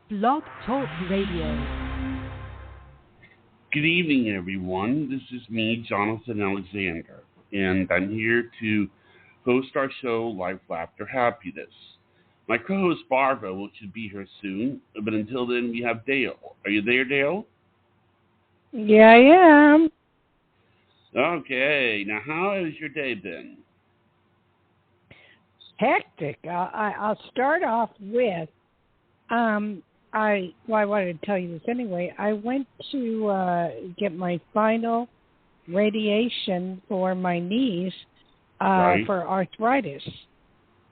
Blog Talk Radio. Good evening, everyone. This is me, Jonathan Alexander, and I'm here to host our show, Life, Laughter, Happiness. My co-host, Barbara, should be here soon, but until then, we have Dayle. Are you there, Dayle? Yeah, I am. Okay. Now, how has your day been? Hectic. I'll start off with, I wanted to tell you this anyway. I went to get my final radiation for my knees for arthritis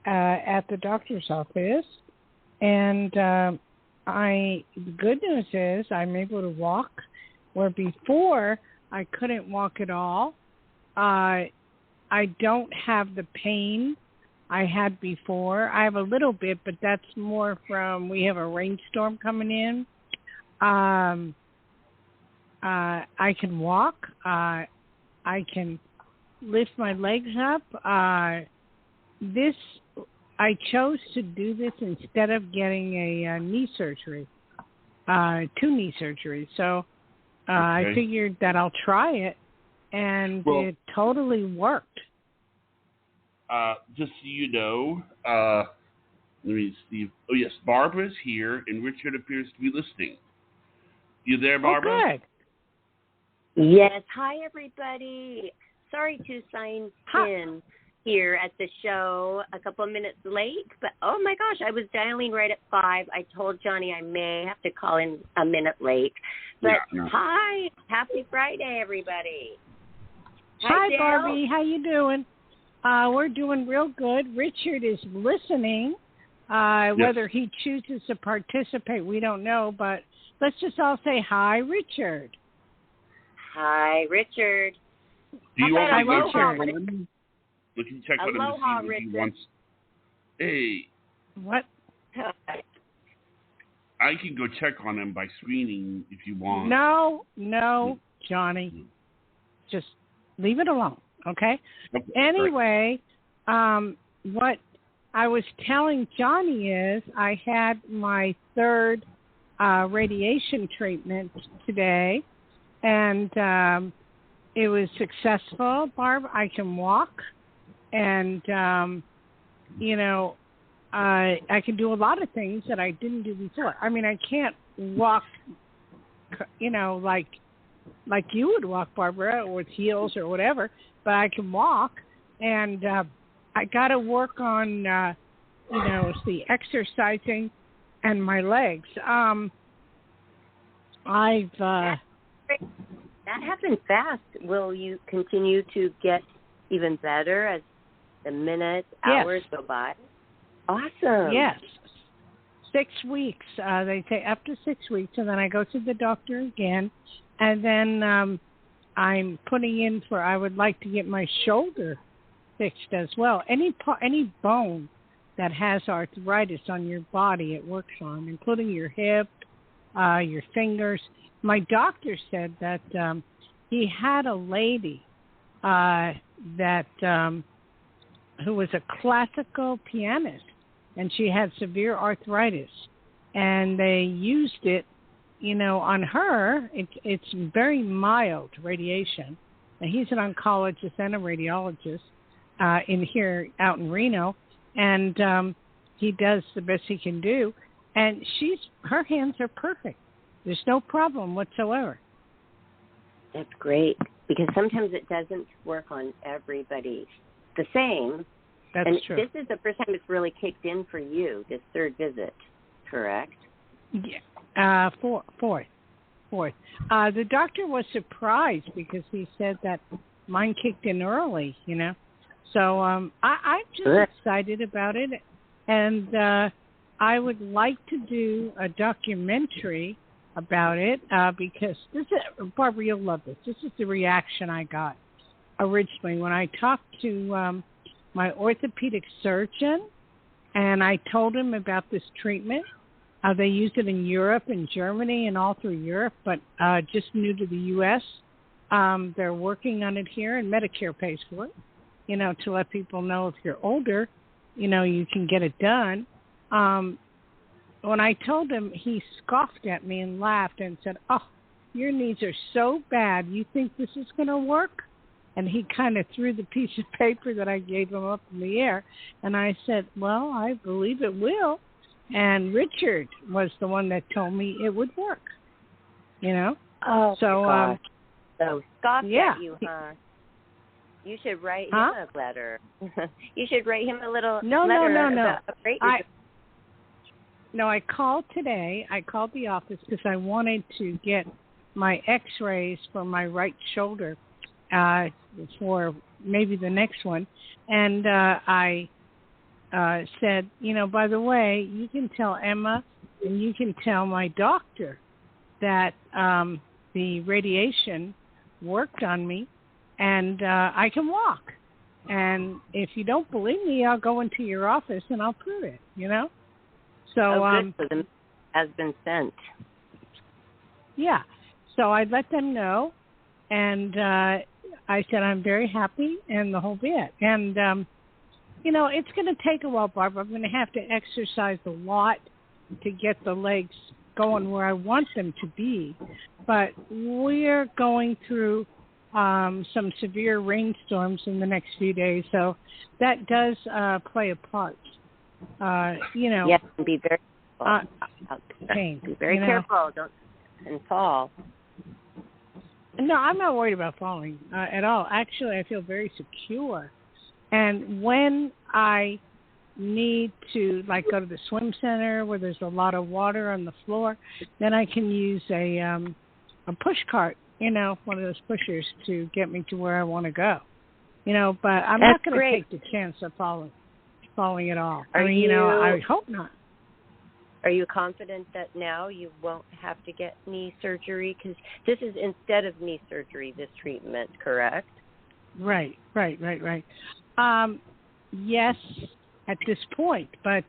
at the doctor's office. And the good news is I'm able to walk, where before I couldn't walk at all. I don't have the pain I had before. I have a little bit, but that's more from we have a rainstorm coming in. I can walk. I can lift my legs up. I chose to do this instead of getting a knee surgery, 2 knee surgeries. So I figured that I'll try it, and it totally worked. Just so you know, let me see. Oh, yes, Barbara's here, and Richard appears to be listening. You there, Barbara? Oh, good. Yes. Hi, everybody. Sorry to sign in here at the show a couple of minutes late, but oh my gosh, I was dialing right at 5. I told Johnny I may have to call in a minute late. But hi, happy Friday, everybody. Hi, Barbie. How you doing? We're doing real good. Richard is listening. Whether he chooses to participate, we don't know, but let's just all say hi, Richard. Hi, Richard. Do you want to go check on him? We can check on him to see if he wants. Hey. What? I can go check on him by screening if you want. No, Johnny. Just leave it alone, okay? Anyway, what I was telling Johnny is I had my 3rd radiation treatment today, and it was successful, Barb. I can walk, and, I can do a lot of things that I didn't do before. I mean, I can't walk, like you would walk, Barbara, with heels or whatever, but I can walk, and I got to work on, the exercising and my legs. That happened fast. Will you continue to get even better as the minutes, hours go by? Awesome. Yes. 6 weeks. They say up to 6 weeks, and then I go to the doctor again, and then I'm putting in for, I would like to get my shoulder fixed as well. Any bone that has arthritis on your body, it works on, including your hip, your fingers. My doctor said that he had a lady who was a classical pianist, and she had severe arthritis, and they used it, on her. It's very mild radiation. And he's an oncologist and a radiologist in here out in Reno, and he does the best he can do. And her hands are perfect. There's no problem whatsoever. That's great, because sometimes it doesn't work on everybody the same. That's true. This is the first time it's really kicked in for you, this 3rd visit, correct? Yeah, fourth. The doctor was surprised because he said that mine kicked in early, So I'm just excited about it, and I would like to do a documentary about it because Barbara, you'll love this. This is the reaction I got originally when I talked to my orthopedic surgeon, and I told him about this treatment. They use it in Europe and Germany and all through Europe, but just new to the U.S. They're working on it here, and Medicare pays for it, to let people know if you're older, you can get it done. when I told him, he scoffed at me and laughed and said, "Oh, your knees are so bad. You think this is going to work?" And he kind of threw the piece of paper that I gave him up in the air. And I said, "Well, I believe it will." And Richard was the one that told me it would work. You know? Oh, so, so scoffed yeah. at you, huh? You should write him a letter. You should write him a little letter. No. No, I called today. I called the office because I wanted to get my x-rays for my right shoulder for maybe the next one. And I said, by the way, you can tell Emma and you can tell my doctor that the radiation worked on me and I can walk. And if you don't believe me, I'll go into your office and I'll prove it, So, good. So the has been sent. Yeah. So I let them know, and I said I'm very happy and the whole bit. And, it's going to take a while, Barbara. I'm going to have to exercise a lot to get the legs going where I want them to be. But we're going through some severe rainstorms in the next few days, so that does play a part. Yes, and be very pain. Be very careful. Don't and fall. No, I'm not worried about falling at all. Actually, I feel very secure. And when I need to, go to the swim center where there's a lot of water on the floor, then I can use a push cart, one of those pushers to get me to where I want to go. But I'm not going to take the chance of falling at all. I hope not. Are you confident that now you won't have to get knee surgery? Because this is instead of knee surgery, this treatment, correct? Right. Yes, at this point. But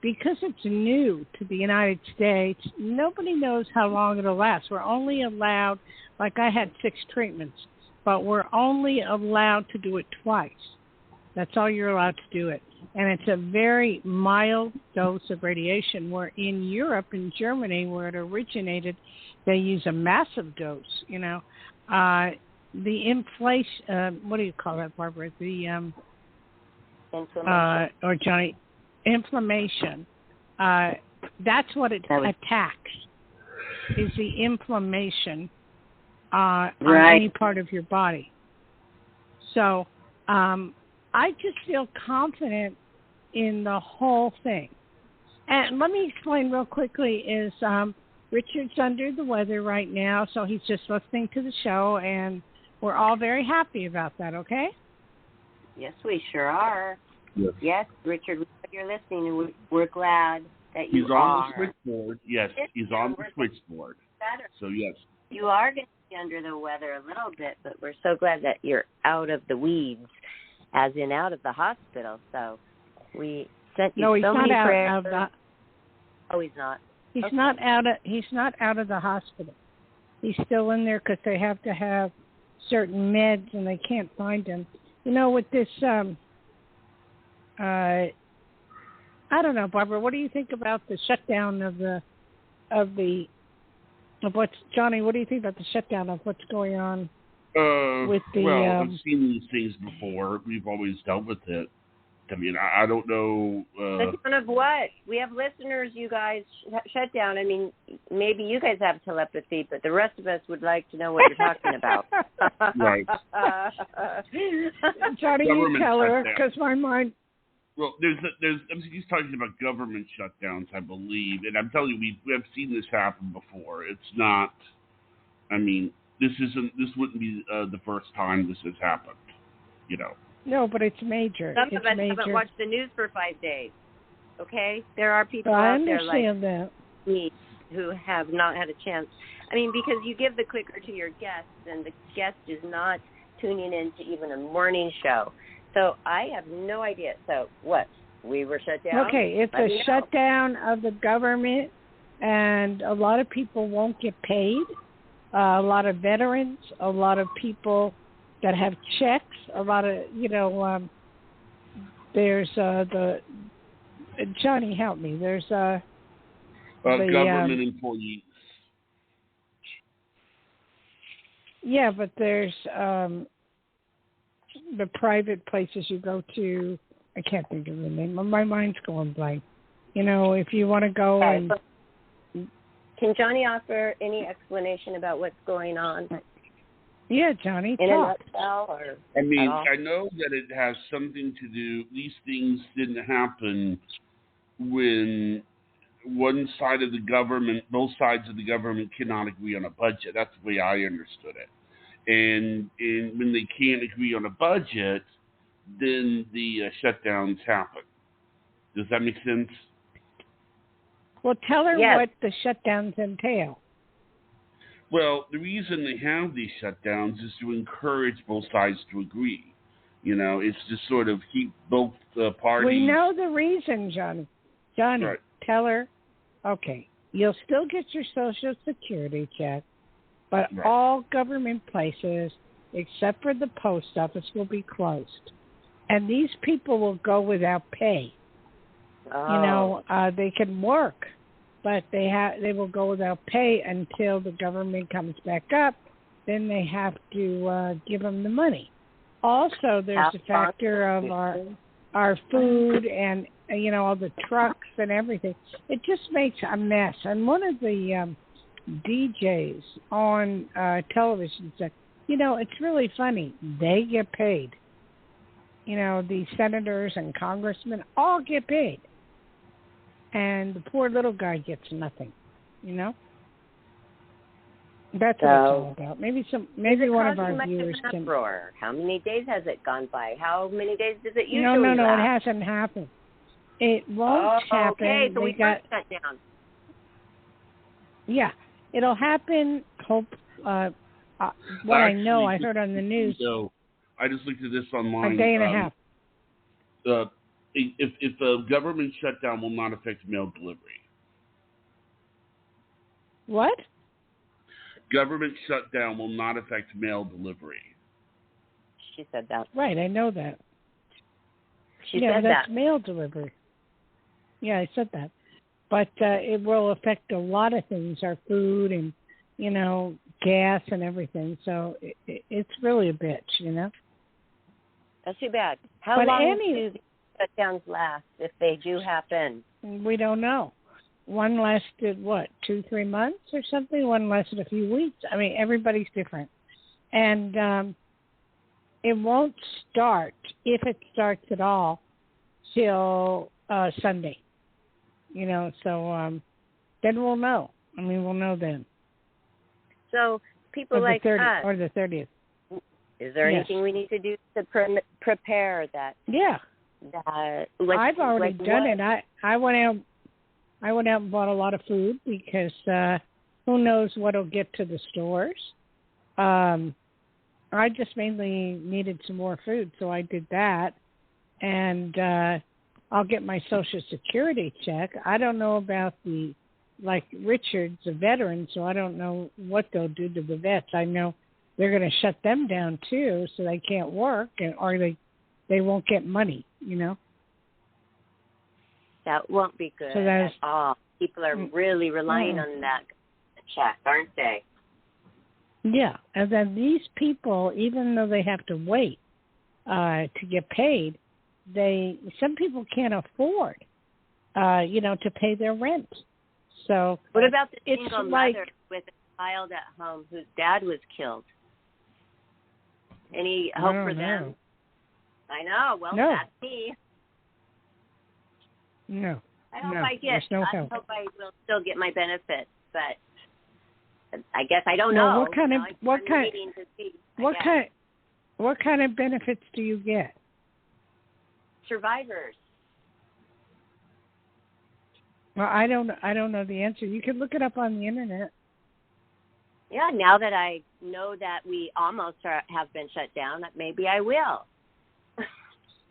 because it's new to the United States, nobody knows how long it'll last. We're only allowed, I had 6 treatments, but we're only allowed to do it twice. That's all you're allowed to do it. And it's a very mild dose of radiation, where in Europe, in Germany, where it originated, they use a massive dose, The inflation, what do you call that, Barbara? The, inflammation. Or Johnny, inflammation. That's what it attacks, is the inflammation on any part of your body. So, I just feel confident in the whole thing. And let me explain real quickly is Richard's under the weather right now, so he's just listening to the show, and we're all very happy about that, okay? Yes, we sure are. Yes, Richard, you're listening, and we're glad that you are. He's on the switchboard. Yes, he's on the switchboard. Better. So, yes. You are going to be under the weather a little bit, but we're so glad that you're out of the weeds, as in out of the hospital. So we sent you so many prayers. Oh, he's not. He's not out of the hospital. He's still in there because they have to have certain meds and they can't find him. With this, I don't know, Barbara. What do you think about the shutdown of what's Johnny? What do you think about the shutdown of what's going on? With the, I've seen these things before. We've always dealt with it. I mean, I don't know. Shutdown of what? We have listeners, you guys, shut down. I mean, maybe you guys have telepathy, but the rest of us would like to know what you're talking about. Right. Johnny, you tell her, because my mind... Well, he's talking about government shutdowns, I believe. And I'm telling you, we have seen this happen before. It's not... This wouldn't be the first time this has happened, No, but it's major. Some of us haven't watched the news for 5 days. Okay, there are people out there like me who have not had a chance. Because you give the clicker to your guests, and the guest is not tuning in to even a morning show. So I have no idea. So what? We were shut down? Okay, it's a shutdown of the government, and a lot of people won't get paid. A lot of veterans, a lot of people that have checks, a lot of, there's Johnny, help me. There's government employees. Yeah, but there's the private places you go to. I can't think of the name. My mind's going blank. You know, if you want to go and... Can Johnny offer any explanation about what's going on? Yeah, Johnny, in talk. a nutshell, or I mean, I know that it has something to do. These things didn't happen when one side of the government, both sides of the government cannot agree on a budget. That's the way I understood it. And when they can't agree on a budget, then the shutdowns happen. Does that make sense? Well, tell her Yes. what the shutdowns entail. Well, the reason they have these shutdowns is to encourage both sides to agree. You know, it's to sort of keep both parties. We know the reason, Johnny. Johnny, Right. Tell her, okay, you'll still get your Social Security check, but Right. all government places, except for the post office, will be closed. And these people will go without pay. Oh. You know, they can work, but they will go without pay until the government comes back up. Then they have to give them the money. Also, there's the factor of our food and, you know, all the trucks and everything. It just makes a mess. And one of the DJs on television said, you know, it's really funny. They get paid. You know, the senators and congressmen all get paid. And the poor little guy gets nothing, you know? That's what it's all about. Maybe one of our viewers can... Uproar? How many days has it gone by? How many days does it usually No, last? it hasn't happened. It won't happen. Okay, so we got shut down. Yeah, it'll happen. What I know, I heard on the news. So I just looked at this online. A day and a half. If the government shutdown will not affect mail delivery. What? Government shutdown will not affect mail delivery. She said that. Right, I know that. She said that's that. mail delivery. Yeah, I said that. But it will affect a lot of things, our food and, you know, gas and everything. So it's really a bitch, you know? That's too bad. How long do these shutdowns last if they do happen? We don't know. One lasted, 2-3 months or something? One lasted a few weeks. I mean, everybody's different. And it won't start, if it starts at all, till Sunday. You know, so then we'll know. I mean, we'll know then. So people like us. Or the 30th. Is there anything we need to do to prepare that? Yeah. I've already done it. I went out and bought a lot of food because who knows what'll get to the stores. I just mainly needed some more food, so I did that. And I'll get my Social Security check. I don't know about like Richard's a veteran, so I don't know what they'll do to the vets. I know they're going to shut them down too, so they can't work, or they won't get money, you know. That won't be good so at all. People are really relying on that check, aren't they? Yeah, and then these people, even though they have to wait to get paid, some people can't afford, to pay their rent. So what about the it's single like, mother with a child at home whose dad was killed? Any hope for them? I know. Well, no. That's me. No. I hope I hope I will still get my benefits, but I guess I don't know. What kind of benefits do you get? Survivors. Well, I don't know the answer. You can look it up on the internet. Yeah, now that I know that we almost have been shut down, maybe I will.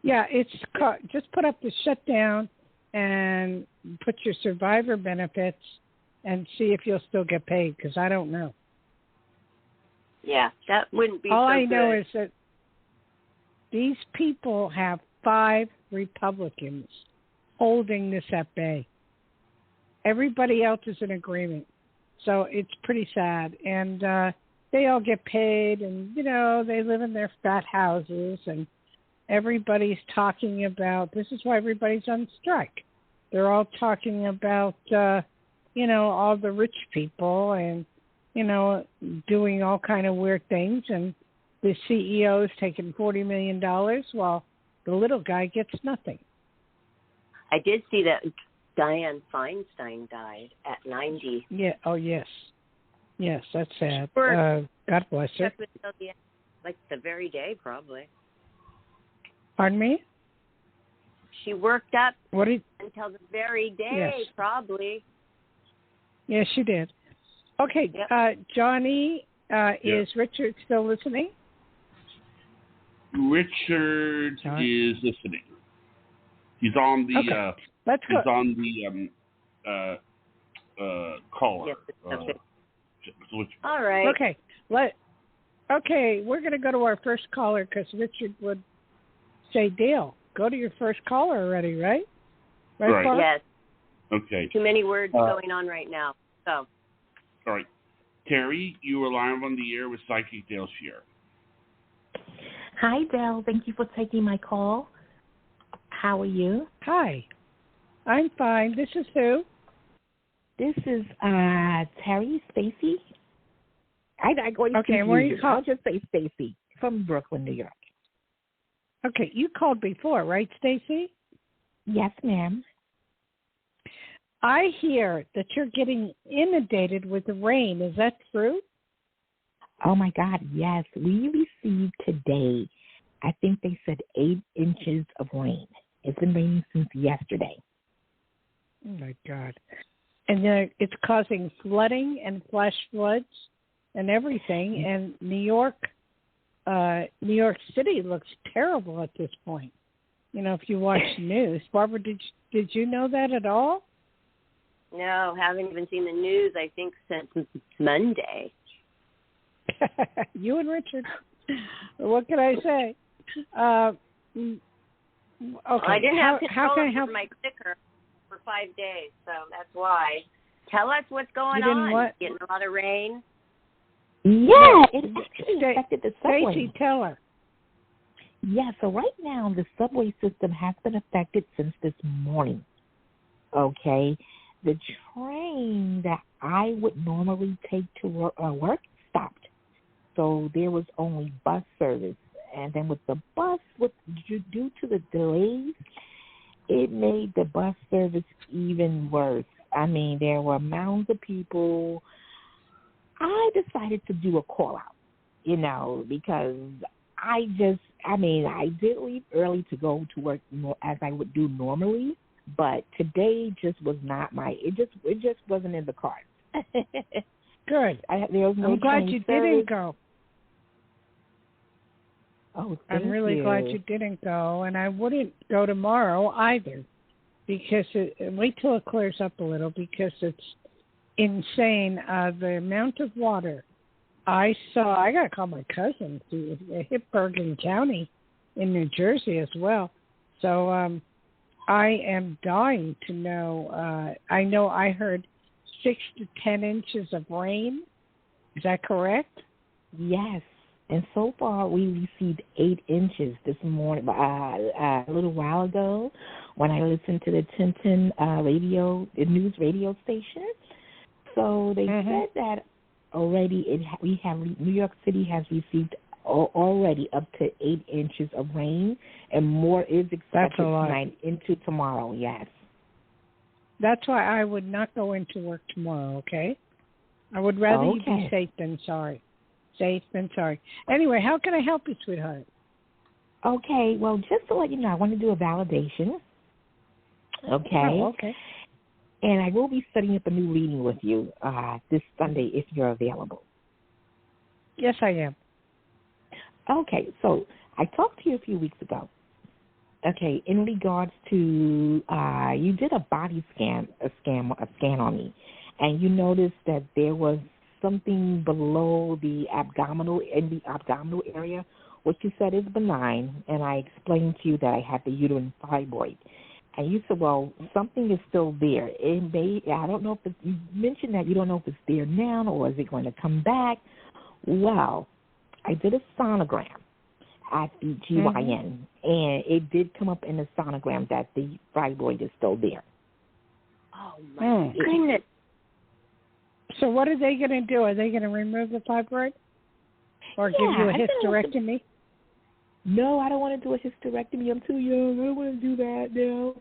Yeah, just put up the shutdown and put your survivor benefits and see if you'll still get paid, because I don't know. Yeah, that wouldn't be all so I know good. is that these people have 5 Republicans holding this at bay. Everybody else is in agreement. So it's pretty sad. And they all get paid, and, they live in their fat houses, and everybody's talking about, this is why everybody's on strike. They're all talking about, all the rich people and, doing all kind of weird things. And the CEO is taking $40 million while the little guy gets nothing. I did see that Dianne Feinstein died at 90. Yeah. Oh, yes. Yes, that's sad. Sure. God bless her. Like the very day, probably. Pardon me? She worked up until the very day, yes. Probably. Yes, she did. Okay, yep. Johnny, is Richard still listening? Richard is listening. He's on the. Okay. Let's go. He's on the caller. Yes, all right. Okay. Okay, we're going to go to our first caller because Richard would say, Dayle, go to your first caller already, right? Right. Paul? Yes. Okay. Too many words going on right now. So. All right. Terry, you are live on the air with Psychic Dayle Schear. Hi, Dayle. Thank you for taking my call. How are you? Hi. I'm fine. This is who? This is Terry Stacy. I go okay, where are you I'll just say Stacy from Brooklyn, New York. Okay, you called before, right, Stacy? Yes, ma'am. I hear that you're getting inundated with the rain. Is that true? Oh, my God, yes. We received today, I think they said 8 inches of rain. It's been raining since yesterday. Oh, my God. And it's causing flooding and flash floods and everything. And New York City looks terrible at this point. If you watch the news. Barbara, did you know that at all? No, haven't even seen the news, I think, since Monday. You and Richard. What can I say? Okay. I didn't have control over my clicker for 5 days, so that's why. Tell us what's going on. What? Getting a lot of rain? Yeah, it actually affected the subway. Stacey, tell her. Yeah, so right now the subway system has been affected since this morning. Okay? The train that I would normally take to work stopped. So there was only bus service. And then with the bus, due to the delays, it made the bus service even worse. I mean, there were mounds of people. I decided to do a call-out, because I did leave early to go to work as I would do normally, but today just was not it just wasn't in the cards. Good. There was no I'm glad you didn't go. Oh, I'm really glad you didn't go, and I wouldn't go tomorrow either, because wait till it clears up a little, because it's insane. The amount of water I saw. I got to call my cousin. It hit Bergen County in New Jersey as well. So I am dying to know. I know I heard 6 to 10 inches of rain. Is that correct? Yes. And so far, we received 8 inches this morning, a little while ago, when I listened to the Tintin the news radio station. So they said that already New York City has received already up to 8 inches of rain, and more is expected tonight into tomorrow. Yes. That's why I would not go into work tomorrow. Okay. I would rather you be safe than sorry. Safe than sorry. Anyway, how can I help you, sweetheart? Okay, well, just to let you know, I want to do a validation. Okay. Oh, okay. And I will be setting up a new reading with you this Sunday if you're available. Yes, I am. Okay, so I talked to you a few weeks ago. Okay, in regards to you did a body scan, a scan on me, and you noticed that there was something below the abdominal area, which you said is benign, and I explained to you that I had the uterine fibroid. And you said, well, something is still there. It may, I don't know if it's, you mentioned that you don't know if it's there now or is it going to come back. Well, I did a sonogram at the GYN, and it did come up in the sonogram that the fibroid is still there. Oh, my goodness. So what are they going to do? Are they going to remove the fibroid or give you a hysterectomy? No, I don't want to do a hysterectomy. I'm too young. I don't want to do that now.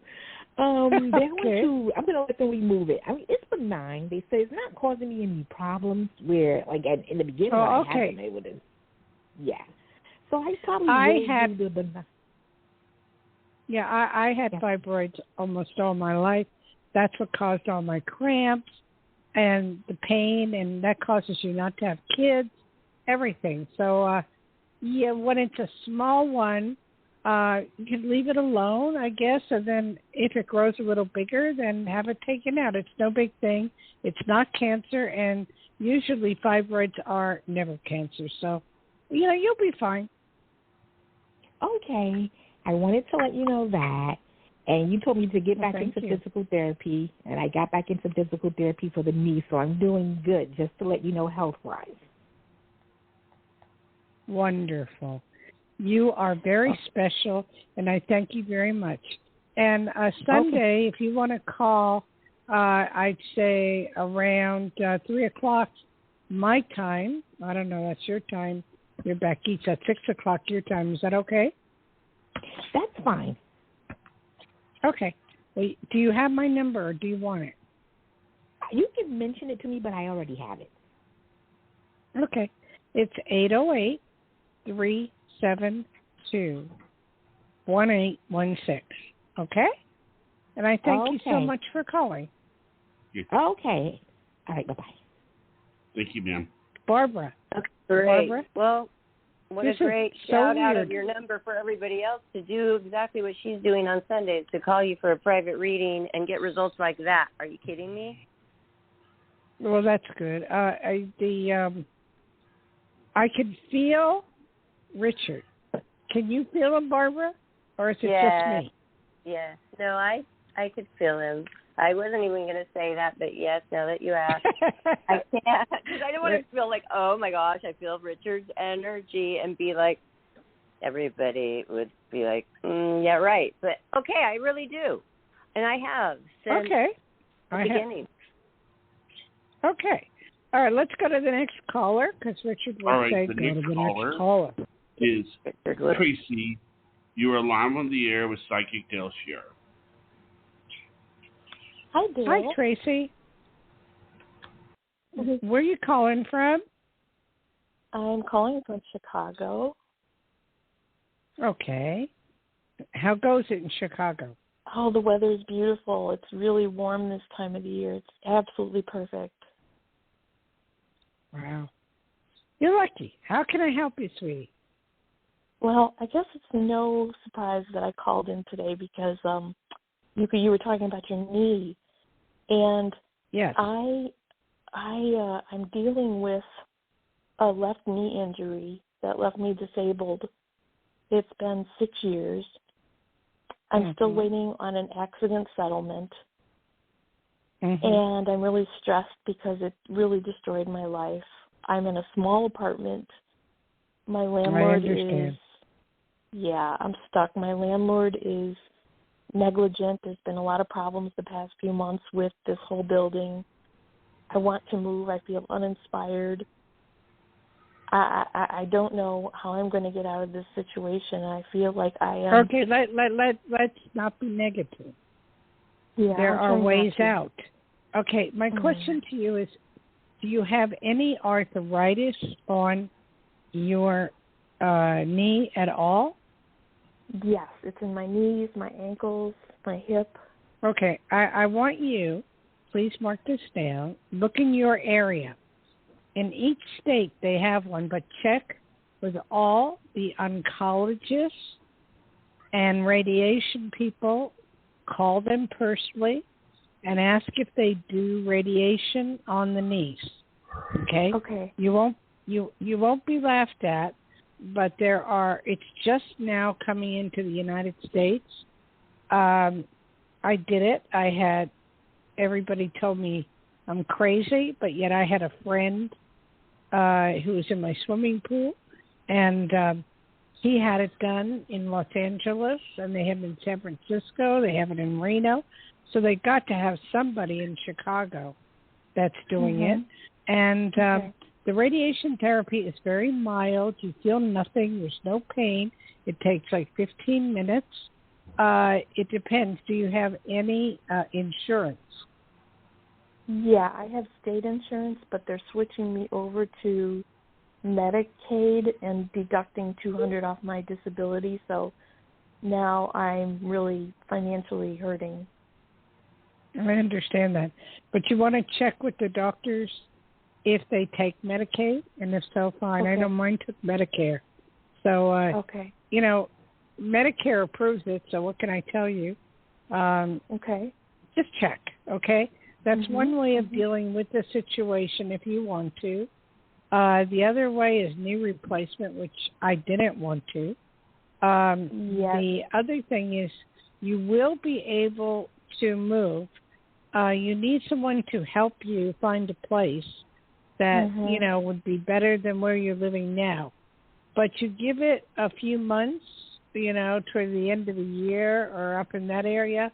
I'm going to let them remove it. I mean, it's benign. They say it's not causing me any problems where, like, in the beginning, I haven't been able to. Yeah. So I probably will do the benign. Yeah, I had fibroids almost all my life. That's what caused all my cramps and the pain, and that causes you not to have kids, everything. So, when it's a small one, you can leave it alone, I guess, and then if it grows a little bigger, then have it taken out. It's no big thing. It's not cancer, and usually fibroids are never cancer. So, you'll be fine. Okay. I wanted to let you know that. And you told me to get back into physical therapy, and I got back into physical therapy for the knee, so I'm doing good, just to let you know health-wise. Wonderful. You are very special, and I thank you very much. And Sunday, if you want to call, I'd say around 3 o'clock my time. I don't know, that's your time. You're back east at 6 o'clock your time. Is that okay? That's fine. Okay. Well, do you have my number or do you want it? You can mention it to me, but I already have it. Okay. It's 808-372-1816. Okay? And I thank you so much for calling. Okay. All right, bye-bye. Thank you, ma'am. Barbara. That's great. Barbara? Well, what a great shout-out of your number for everybody else to do exactly what she's doing on Sundays, to call you for a private reading and get results like that. Are you kidding me? Well, that's good. I can feel Richard. Can you feel him, Barbara? Or is it just me? Yeah. No, I could feel him. I wasn't even going to say that, but yes, now that you asked, I can't. Because I don't want to feel like, oh, my gosh, I feel Richard's energy and be like, everybody would be like, yeah, right. But, okay, I really do. And I have since the beginning. Okay. All right, let's go to the next caller, because Richard will say go to the next caller. Is Tracy. You are live on the air with Psychic Dayle Schear. Hi, Dayle. Hi, Tracy. Where are you calling from? I'm calling from Chicago. Okay. How goes it in Chicago? Oh, the weather is beautiful. It's really warm this time of the year. It's absolutely perfect. Wow. You're lucky. How can I help you, sweetie? Well, I guess it's no surprise that I called in today because you were talking about your knee. And yes. I'm dealing with a left knee injury that left me disabled. It's been 6 years. I'm still waiting on an accident settlement. And I'm really stressed because it really destroyed my life. I'm in a small apartment. My landlord I'm stuck. My landlord is negligent. There's been a lot of problems the past few months with this whole building. I want to move. I feel uninspired. I don't know how I'm going to get out of this situation. I feel like I am. Okay, let's not be negative. Yeah, there are ways out. Okay, my question to you is, do you have any arthritis on your knee at all? Yes, it's in my knees, my ankles, my hip. Okay, I want you, please mark this down, look in your area. In each state they have one, but check with all the oncologists and radiation people. Call them personally and ask if they do radiation on the knees. Okay? Okay. You won't be laughed at, but it's just now coming into the United States. I did it. Everybody told me I'm crazy, but yet I had a friend who was in my swimming pool, and he had it done in Los Angeles, and they have it in San Francisco. They have it in Reno. So they got to have somebody in Chicago that's doing it. And the radiation therapy is very mild. You feel nothing. There's no pain. It takes like 15 minutes. It depends. Do you have any insurance? Yeah, I have state insurance, but they're switching me over to Medicaid and deducting $200 off my disability. So now I'm really financially hurting. I understand that. But you want to check with the doctors if they take Medicaid, and if so, fine. Okay. I know mine took Medicare. So, you know, Medicare approves it, so what can I tell you? Okay. Just check, okay? That's one way of dealing with the situation if you want to. The other way is knee replacement, which I didn't want to. The other thing is you will be able to move. You need someone to help you find a place that, you know, would be better than where you're living now. But you give it a few months, you know, toward the end of the year or up in that area,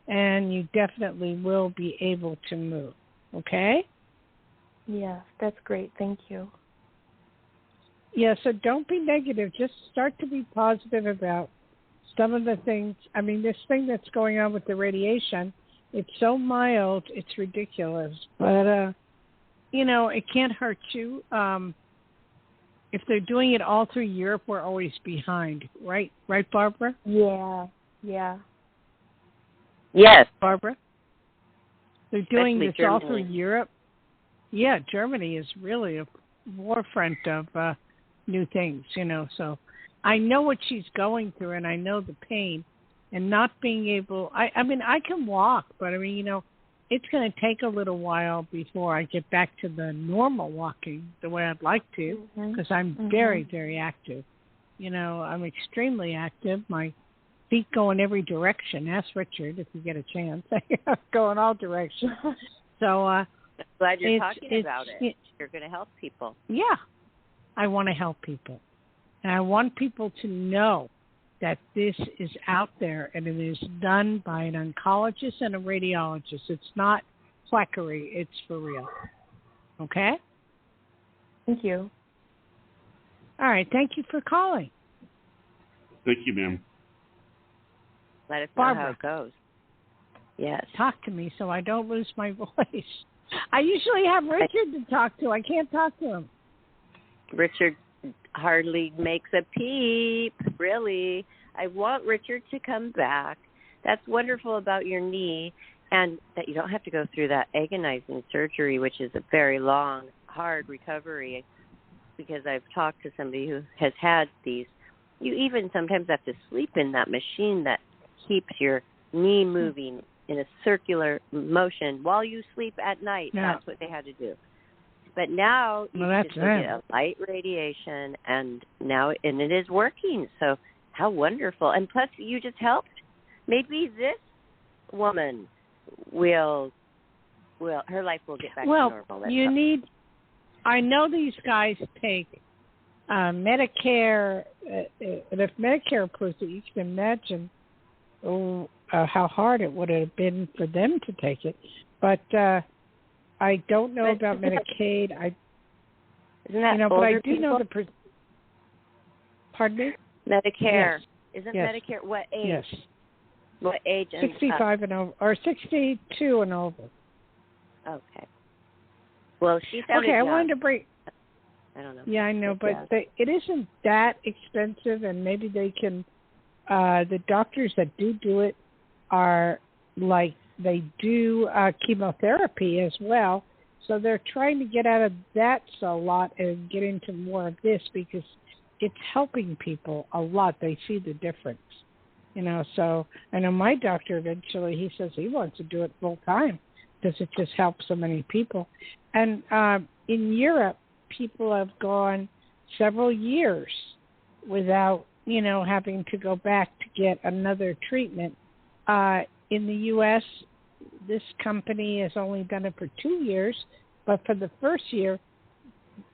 and you definitely will be able to move, okay? Yeah, that's great. Thank you. Yeah, so don't be negative. Just start to be positive about some of the things. I mean, this thing that's going on with the radiation, it's so mild, it's ridiculous. But, you know, it can't hurt you. If they're doing it all through Europe, we're always behind, right? Right, Barbara? Yeah. Yes. Barbara? They're doing Especially this Germany. all through Europe. Yeah, Germany is really a forefront of new things, you know. So I know what she's going through, and I know the pain. And not being able, I mean, I can walk, but I mean, you know, it's going to take a little while before I get back to the normal walking the way I'd like to, because I'm very, very active. You know, I'm extremely active. My feet go in every direction. Ask Richard if you get a chance. Go in all directions. So I'm glad you're talking about it. You're going to help people. Yeah, I want to help people. And I want people to know that this is out there, and it is done by an oncologist and a radiologist. It's not quackery. It's for real. Okay? Thank you. All right. Thank you for calling. Thank you, ma'am. Let us Barbara. know how it goes. Yes. Talk to me so I don't lose my voice. I usually have Richard to talk to. I can't talk to him. Richard hardly makes a peep, really. I want Richard to come back. That's wonderful about your knee, and that you don't have to go through that agonizing surgery, which is a very long, hard recovery, because I've talked to somebody who has had these. You even sometimes have to sleep in that machine that keeps your knee moving in a circular motion while you sleep at night. Yeah. That's what they had to do. But now you just get a light radiation, and it is working. So how wonderful! And plus, you just helped. Maybe this woman will her life will get back to normal. Well, I know these guys take Medicare, and if Medicare approves it, you can imagine how hard it would have been for them to take it. But I don't know about Medicaid. Isn't that but I do people? know pardon me? Medicare. Yes. Isn't Yes. Medicare what age? Yes. What age? 65 and over, or 62 and over. Okay. Well, she sounded young. I wanted to bring. I don't know. Yeah, I know, but it isn't that expensive, and maybe they can. The doctors that do it are like they do chemotherapy as well, so they're trying to get out of that a lot and get into more of this because it's helping people a lot. They see the difference, So I know my doctor eventually he says he wants to do it full time because it just helps so many people. And in Europe, people have gone several years without having to go back to get another treatment. in the U.S., this company has only done it for 2 years, but for the first year,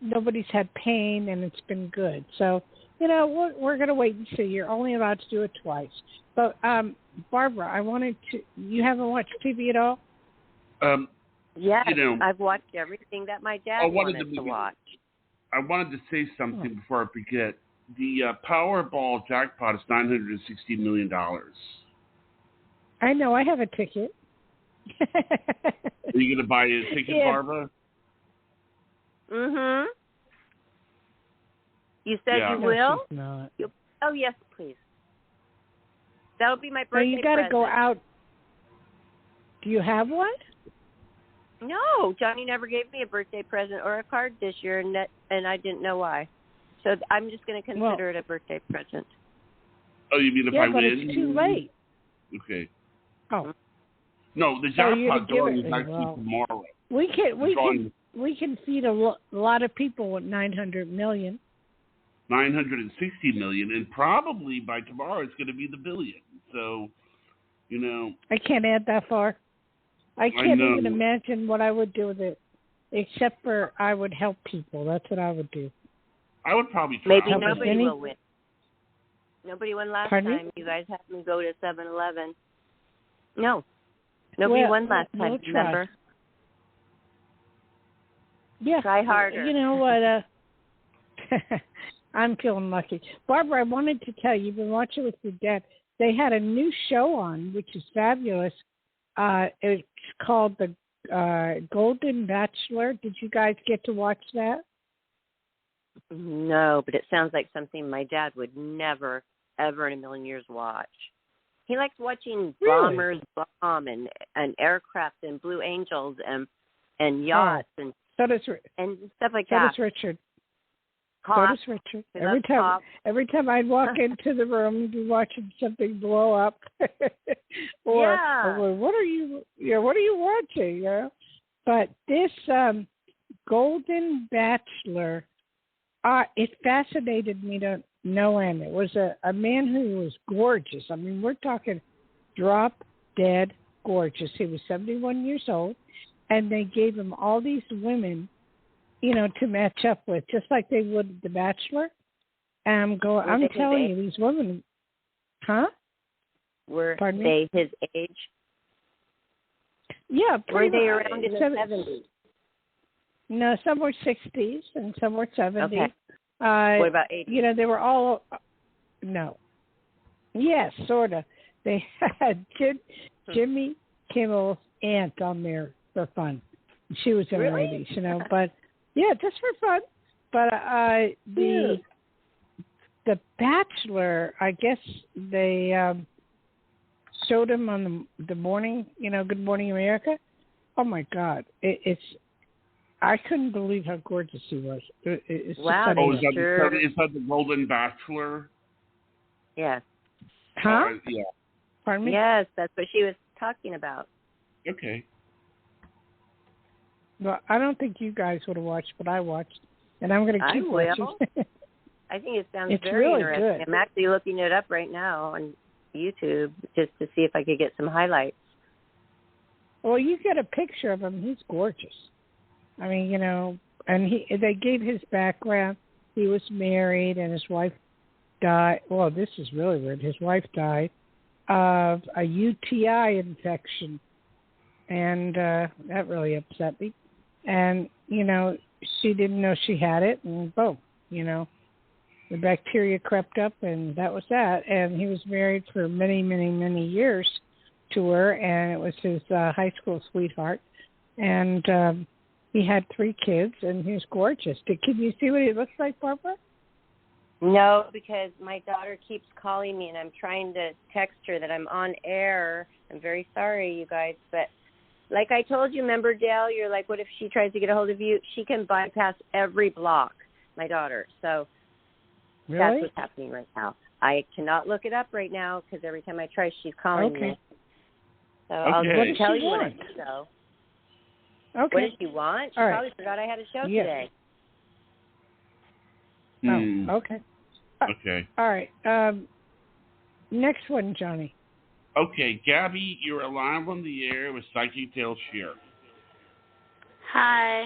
nobody's had pain, and it's been good. So, we're going to wait and see. You're only allowed to do it twice. But, Barbara, you haven't watched TV at all? Yes, I've watched everything that my dad wanted to watch. I wanted to say something before I forget. The Powerball jackpot is $960 million. I know. I have a ticket. Are you going to buy a ticket, Barbara? Mm-hmm. You said you will? She's not. Oh, yes, please. That'll be my birthday you got to go out. Do you have one? No, Johnny never gave me a birthday present or a card this year, and I didn't know why. So I'm just going to consider it a birthday present. Oh, you mean if I win? Yeah, but it's too late. Okay. Oh. No, the jackpot drawing is actually tomorrow. We can feed a lot of people with 900 million. 960 million, and probably by tomorrow it's going to be the billion. So, I can't add that far. I can't even imagine what I would do with it, except for I would help people. That's what I would do. I would probably try. Maybe nobody will win. Nobody won last Pardon time. Me? You guys had me go to 7-Eleven. No. Nobody won last time, remember? Yeah. Try harder. You know what? I'm feeling lucky. Barbara, I wanted to tell you, you've been watching with your dad. They had a new show on, which is fabulous. It's called The Golden Bachelor. Did you guys get to watch that? No, but it sounds like something my dad would never, ever in a million years watch. He likes watching bombers bomb and aircraft and Blue Angels and yachts and stuff like that. So does Richard. Cops. So does Richard. Every time I'd walk into the room, he'd be watching something blow up, or what are you watching? But this Golden Bachelor, it fascinated me to no end. It was a man who was gorgeous. I mean, we're talking drop dead gorgeous. He was 71 years old, and they gave him all these women, to match up with, just like they would The Bachelor. And I'm telling you, these women, Were Pardon they me? his age? Yeah, were they around in the 70s? No, some were 60s and some were 70s. Okay. What about 80s? They were all, no. Yes, sort of. They had Jimmy Kimmel's aunt on there for fun. She was in her 80s, but yeah, just for fun. But the Bachelor, I guess they showed him on the morning, Good Morning America. Oh my God, I couldn't believe how gorgeous he was. It's wow, is that the Golden Bachelor? Yes. Huh? Yeah. Pardon me? Yes, that's what she was talking about. Okay. Well, I don't think you guys would have watched, but I watched, and I'm going to keep watching. I think it sounds it's very really interesting. good. I'm actually looking it up right now on YouTube just to see if I could get some highlights. Well, you get a picture of him. He's gorgeous. I mean, and they gave his background. He was married, and his wife died. Well, this is really weird. His wife died of a UTI infection, and that really upset me. And, she didn't know she had it, and boom, the bacteria crept up, and that was that. And he was married for many, many, many years to her, and it was his high school sweetheart. And he had 3 kids, and he was gorgeous. Can you see what he looks like, Barbara? No, because my daughter keeps calling me, and I'm trying to text her that I'm on air. I'm very sorry, you guys, but like I told you, remember, Dayle, you're like, what if she tries to get a hold of you? She can bypass every block, my daughter. So that's what's happening right now. I cannot look it up right now because every time I try, she's calling me. So I'll just tell you when I do so. Okay. What does she want? She probably forgot I had a show today. Oh, okay. Okay. All right. Next one, Johnny. Okay, Gabby, you're live on the air with Psychic Dayle Schear. Hi.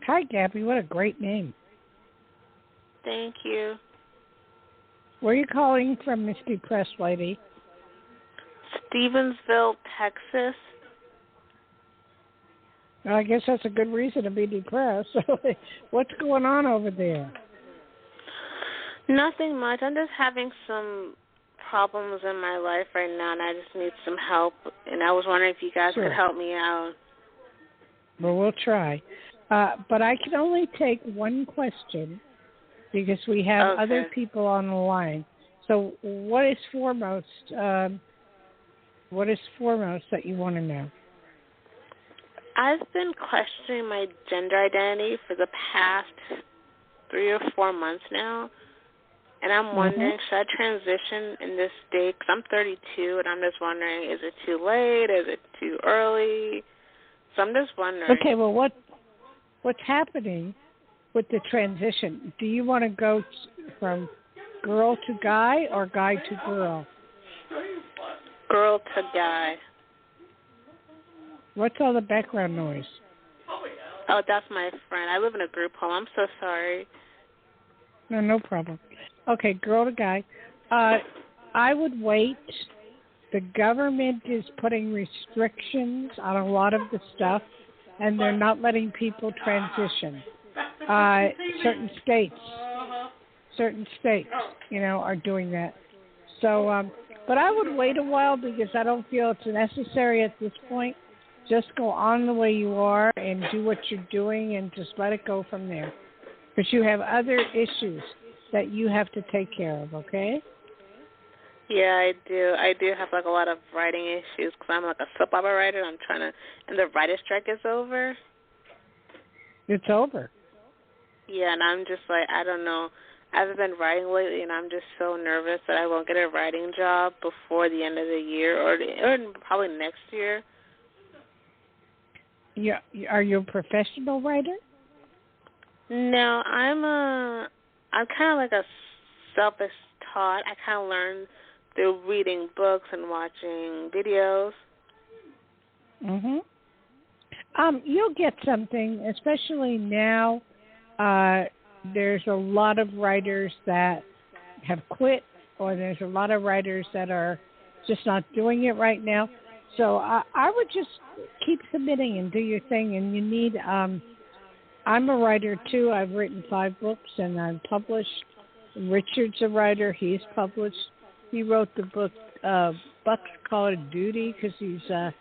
Hi, Gabby. What a great name. Thank you. Where are you calling from, Miss Depressed Lady? Stevensville, Texas. Well, I guess that's a good reason to be depressed. What's going on over there? Nothing much. I'm just having some problems in my life right now, and I just need some help. And I was wondering if you guys could help me out. Well, we'll try. But I can only take one question because we have other people on the line. So what is foremost that you want to know? I've been questioning my gender identity for the past 3 or 4 months now. And I'm wondering, should I transition in this state? Because I'm 32, and I'm just wondering, is it too late? Is it too early? So I'm just wondering. Okay, well, what's happening with the transition? Do you want to go from girl to guy or guy to girl? Girl to guy. What's all the background noise? Oh, that's my friend. I live in a group home. I'm so sorry. No problem. Okay, girl to guy. I would wait. The government is putting restrictions on a lot of the stuff, and they're not letting people transition. Certain states, are doing that. So, but I would wait a while because I don't feel it's necessary at this point. Just go on the way you are and do what you're doing and just let it go from there. Because you have other issues that you have to take care of, okay? Yeah, I do. I do have a lot of writing issues because I'm a soap opera writer. And the writer's strike is over. It's over. Yeah, and I'm just I don't know. I haven't been writing lately, and I'm just so nervous that I won't get a writing job before the end of the year or probably next year. Yeah, are you a professional writer? No, I'm kind of like a self-taught. I kind of learned through reading books and watching videos. You'll get something, especially now. There's a lot of writers that have quit, or there's a lot of writers that are just not doing it right now. So I would just keep submitting and do your thing. And you need, I'm a writer too. I've written 5 books and I'm published. Richard's a writer. He's published. He wrote the book, Bucks Call It Duty, because he's a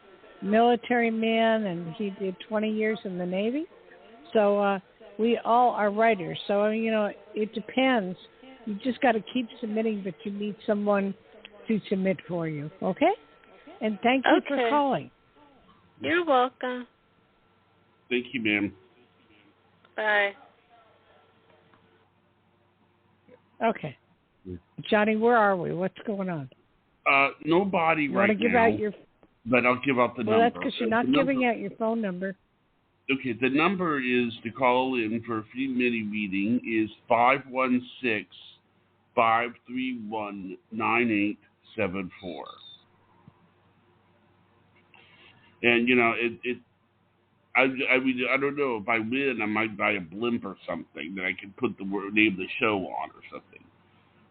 military man and he did 20 years in the Navy. So we all are writers. So, it depends. You just got to keep submitting, but you need someone to submit for you, okay? And thank you for calling. You're welcome. Thank you, ma'am. Bye. Okay. Johnny, where are we? What's going on? Nobody right now. Give out your... But I'll give out the number. Well, that's because you're not giving out your phone number. Okay, the number is to call in for a free mini reading is 516-531-9874. And, I don't know, if I win, I might buy a blimp or something that I can put the name of the show on or something.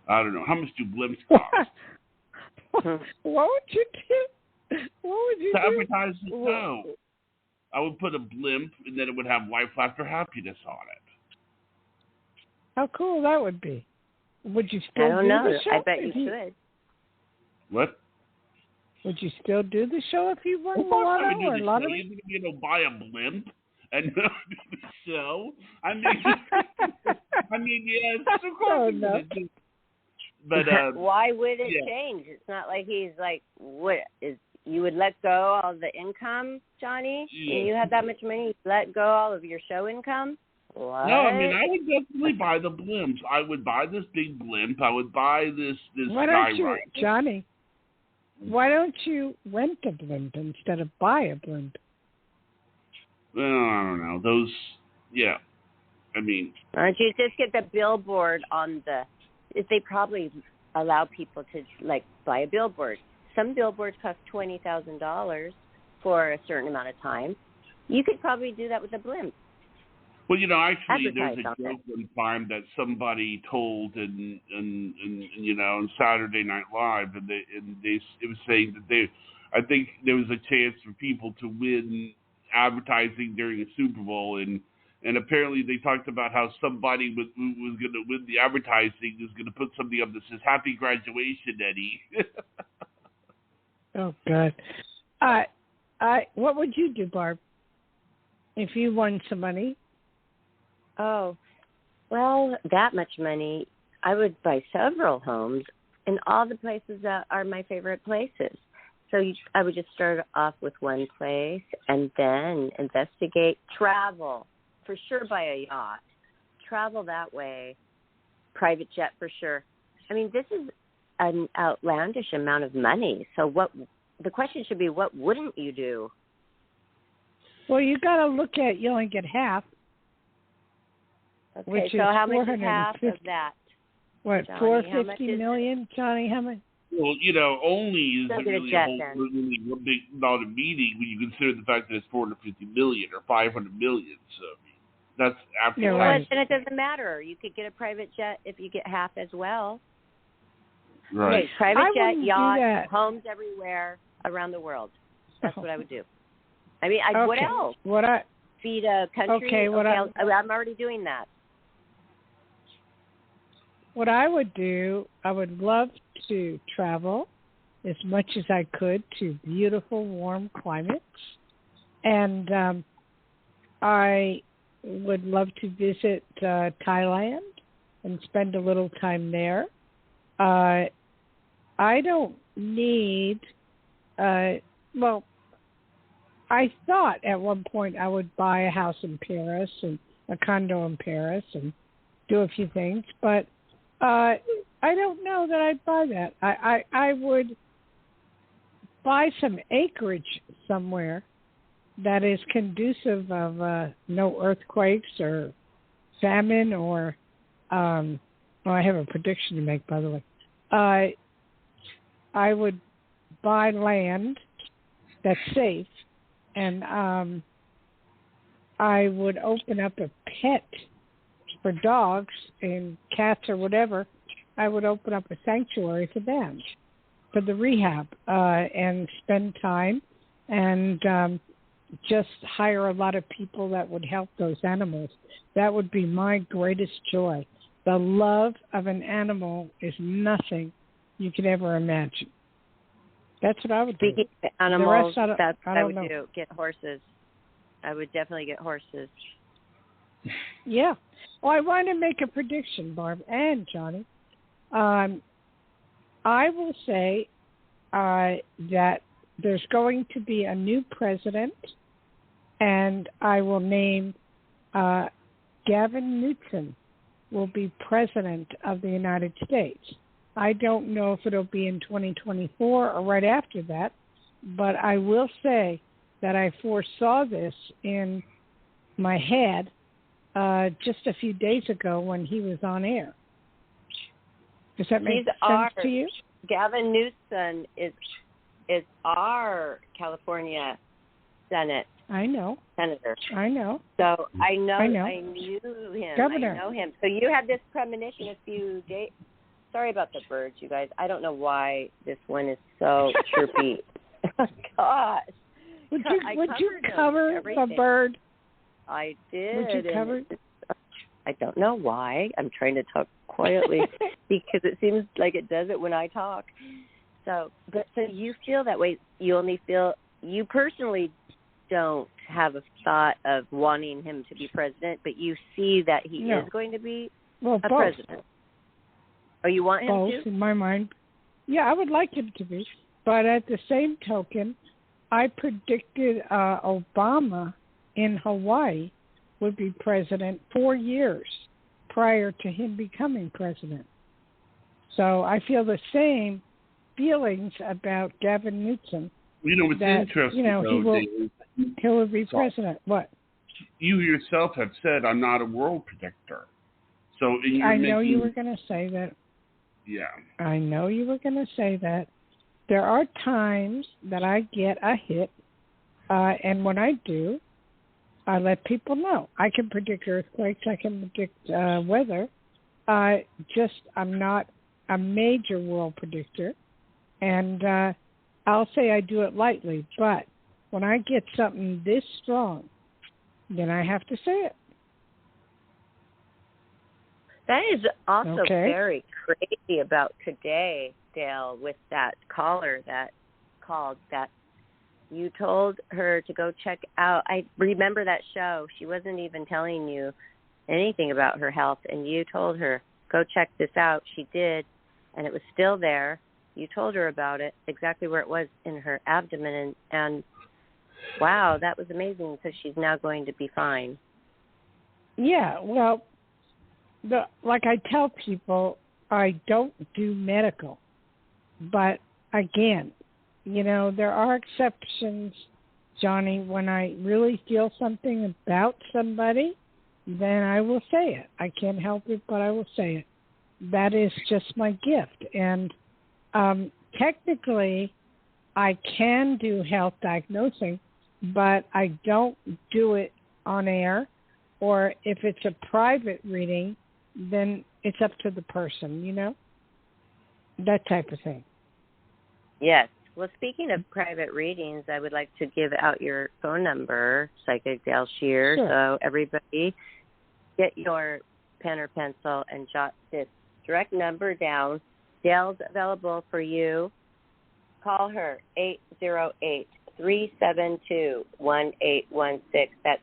I don't know. How much do blimps cost? What would you do? To advertise the show. I would put a blimp, and then it would have Life After Happiness on it. How cool that would be. Would you still do the show? I bet you could. What? Would you still do the show if you won the lottery? You're going to buy a blimp and do the show? I mean, yes, of course. But why would it change? It's not like he's like, you would let go all the income, Johnny? Yeah. And you have that much money, you let go all of your show income? What? No, I mean, I would definitely buy the blimps. I would buy this big blimp. I would buy this skywriter. Johnny, why don't you rent a blimp instead of buy a blimp? Well, I don't know. Those, yeah. I mean. Why don't you just get the billboard on the... They probably allow people to, buy a billboard. some billboards cost $20,000 for a certain amount of time. You could probably do that with a blimp. Well, actually, there's Advertise a on joke one time that somebody told in Saturday Night Live, and it was saying that I think there was a chance for people to win advertising during a Super Bowl, and apparently they talked about how somebody who was going to win the advertising was going to put something up that says "Happy Graduation, Eddie." Oh God, what would you do, Barb, if you won some money? Oh, well, that much money, I would buy several homes in all the places that are my favorite places. So I would just start off with one place and then investigate, travel, for sure buy a yacht, travel that way, private jet for sure. I mean, this is an outlandish amount of money. So the question should be, what wouldn't you do? Well, you got to look at, you only get half. Okay, which so is how much is half of that? What, Johnny, 450 million, Johnny? How much? Well, only is Still get a really jet, really not a meeting when you consider the fact that it's 450 million or 500 million. So that's after. Yeah, right. And it doesn't matter. You could get a private jet if you get half as well. Right. Okay, private jet, yacht, that. homes everywhere around the world. That's what I would do. I mean, Okay. what else? Feed a country? Okay, I'm already doing that. What I would do, I would love to travel as much as I could to beautiful, warm climates. And I would love to visit Thailand and spend a little time there. I don't need, I thought at one point I would buy a house in Paris and a condo in Paris and do a few things, but I don't know that I'd buy that. I would buy some acreage somewhere that is conducive of no earthquakes or famine or I have a prediction to make, by the way. I would buy land that's safe, and I would open up a pet for dogs and cats or whatever. I would open up a sanctuary for them, for the rehab, and spend time and just hire a lot of people that would help those animals. That would be my greatest joy. The love of an animal is nothing you could ever imagine. That's what I would do. Speaking of animals, that's what I would know. do. Get horses. I would definitely get horses. Yeah. Well, I want to make a prediction, Barb and Johnny. I will say that there's going to be a new president, and I will name Gavin Newsom will be president of the United States. I don't know if it'll be in 2024 or right after that, but I will say that I foresaw this in my head just a few days ago when he was on air. Does that make sense to you? Gavin Newsom is our California Senate. I know. Senator. I know. So I knew him. Governor. I know him. So you had this premonition a few days. Sorry about the birds, you guys. I don't know why this one is so chirpy. Gosh. Would you cover the bird? I did. Would you cover? I don't know why. I'm trying to talk quietly because it seems like it does it when I talk. So you feel that way. You personally don't have a thought of wanting him to be president, but you see that he is going to be president. Oh, you want him both, to? In my mind. Yeah, I would like him to be. But at the same token, I predicted Obama in Hawaii would be president 4 years prior to him becoming president. So I feel the same feelings about Gavin Newsom. What's interesting, he will be president. What? You yourself have said, I'm not a world predictor. So I know you were going to say that. Yeah. I know you were going to say that. there are times that I get a hit, and when I do, I let people know. I can predict earthquakes. I can predict weather. I'm not a major world predictor, and I'll say I do it lightly. But when I get something this strong, then I have to say it. That is also very crazy about today, Dayle, with that caller that called that you told her to go check out. I remember that show. She wasn't even telling you anything about her health, and you told her, go check this out. She did, and it was still there. You told her about it, exactly where it was in her abdomen, and wow, that was amazing. So she's now going to be fine. Yeah, well, like I tell people, I don't do medical. But again, there are exceptions, Johnny. When I really feel something about somebody, then I will say it. I can't help it, but I will say it. That is just my gift. And technically, I can do health diagnosing, but I don't do it on air. Or if it's a private reading, then it's up to the person, that type of thing. Yes. Well, speaking of private readings, I would like to give out your phone number, Psychic Dayle Schear, so everybody get your pen or pencil and jot this direct number down. Dayle's available for you. Call her, 808-372-1816. That's